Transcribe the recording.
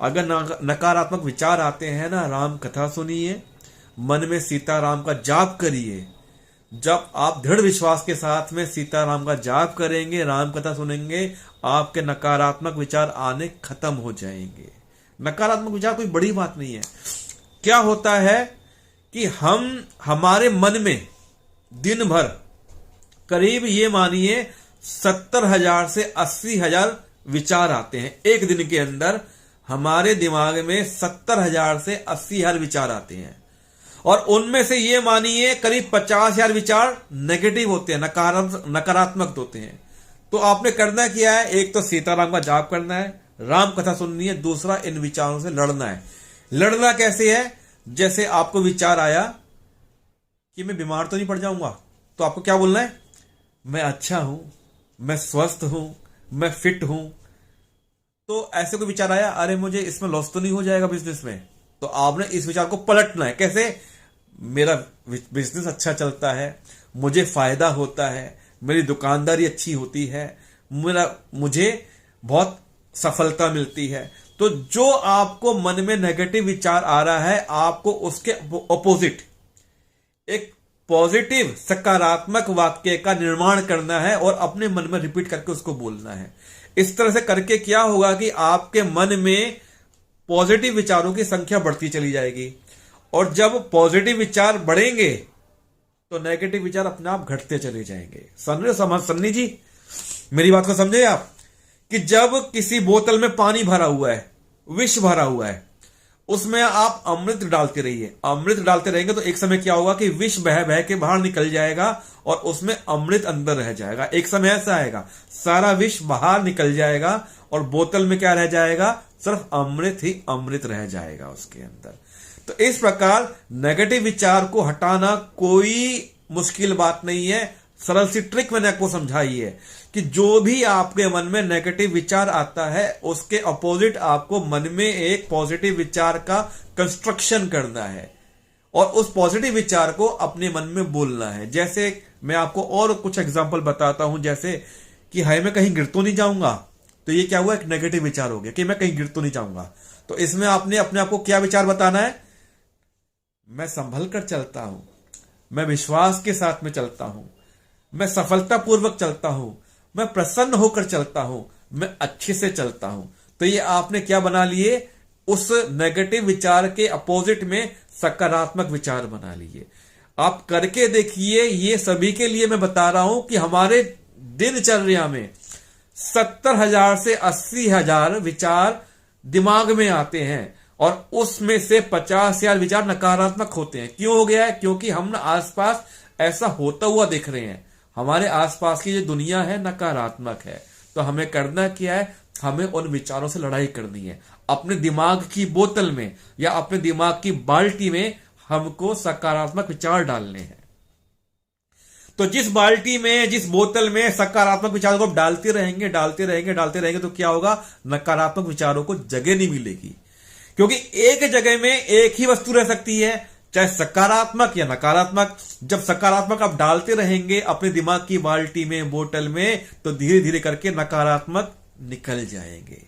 अगर नकारात्मक विचार आते हैं ना, राम कथा सुनिए, मन में सीताराम का जाप करिए। जब आप दृढ़ विश्वास के साथ में सीताराम का जाप करेंगे, राम कथा सुनेंगे, आपके नकारात्मक विचार आने खत्म हो जाएंगे। नकारात्मक विचार कोई बड़ी बात नहीं है। क्या होता है कि हमारे मन में दिन भर करीब ये मानिए 70,000 से 80,000 विचार आते हैं। एक दिन के अंदर हमारे दिमाग में 70,000 से 80,000 विचार आते हैं, और उनमें से ये मानिए करीब 50,000 विचार नेगेटिव होते हैं, नकारात्मक होते हैं। तो आपने करना क्या है, एक तो सीताराम का जाप करना है, राम कथा सुननी है, दूसरा इन विचारों से लड़ना है। लड़ना कैसे है, जैसे आपको विचार आया कि मैं बीमार तो नहीं पड़ जाऊंगा, तो आपको क्या बोलना है, मैं अच्छा हूं, मैं स्वस्थ हूं, मैं फिट हूं। तो ऐसे कोई विचार आया, अरे मुझे इसमें लॉस तो नहीं हो जाएगा बिजनेस में, तो आपने इस विचार को पलटना है। कैसे, मेरा बिजनेस अच्छा चलता है, मुझे फायदा होता है, मेरी दुकानदारी अच्छी होती है, मुझे बहुत सफलता मिलती है। तो जो आपको मन में नेगेटिव विचार आ रहा है, आपको उसके ऑपोजिट एक पॉजिटिव सकारात्मक वाक्य का निर्माण करना है और अपने मन में रिपीट करके उसको बोलना है। इस तरह से करके क्या होगा कि आपके मन में पॉजिटिव विचारों की संख्या बढ़ती चली जाएगी, और जब पॉजिटिव विचार बढ़ेंगे तो नेगेटिव विचार अपने आप घटते चले जाएंगे। सन्नी जी, मेरी बात को समझे आप, कि जब किसी बोतल में पानी भरा हुआ है, विष भरा हुआ है, उसमें आप अमृत डालते रहिए, अमृत डालते रहेंगे तो एक समय क्या होगा कि विष बह बह के बाहर निकल जाएगा और उसमें अमृत अंदर रह जाएगा। एक समय ऐसा आएगा, सारा विष बाहर निकल जाएगा और बोतल में क्या रह जाएगा, सिर्फ अमृत ही अमृत रह जाएगा उसके अंदर। तो इस प्रकार नेगेटिव विचार को हटाना कोई मुश्किल बात नहीं है। सरल सी ट्रिक मैंने आपको समझाई है कि जो भी आपके मन में नेगेटिव विचार आता है, उसके अपोजिट आपको मन में एक पॉजिटिव विचार का कंस्ट्रक्शन करना है और उस पॉजिटिव विचार को अपने मन में बोलना है। जैसे मैं आपको और कुछ एग्जांपल बताता हूं, जैसे कि हाय मैं कहीं गिर तो नहीं जाऊंगा, तो ये क्या हुआ, एक नेगेटिव विचार हो गया कि मैं कहीं गिर तो नहीं जाऊंगा। तो इसमें आपने अपने आप को क्या विचार बताना है, मैं संभल कर चलता हूं, मैं विश्वास के साथ में चलता हूं, मैं सफलतापूर्वक चलता हूं, मैं प्रसन्न होकर चलता हूं, मैं अच्छे से चलता हूं। तो ये आपने क्या बना लिए, उस नेगेटिव विचार के अपोजिट में सकारात्मक विचार बना लिए। आप करके देखिए, ये सभी के लिए मैं बता रहा हूं कि हमारे दिनचर्या में 70,000 से 80,000 विचार दिमाग में आते हैं और उसमें से 50,000 विचार नकारात्मक होते हैं। क्यों हो गया है, क्योंकि हम आसपास ऐसा होता हुआ देख रहे हैं। हमारे आसपास की जो दुनिया है नकारात्मक है। तो हमें करना क्या है, हमें उन विचारों से लड़ाई करनी है। अपने दिमाग की बोतल में या अपने दिमाग की बाल्टी में हमको सकारात्मक विचार डालने हैं। तो जिस बाल्टी में, जिस बोतल में सकारात्मक विचारों को आप डालते रहेंगे तो क्या होगा, नकारात्मक विचारों को जगह नहीं मिलेगी। क्योंकि एक जगह में एक ही वस्तु रह सकती है, चाहे सकारात्मक या नकारात्मक। जब सकारात्मक आप डालते रहेंगे अपने दिमाग की बाल्टी में, बोतल में, तो धीरे धीरे करके नकारात्मक निकल जाएंगे।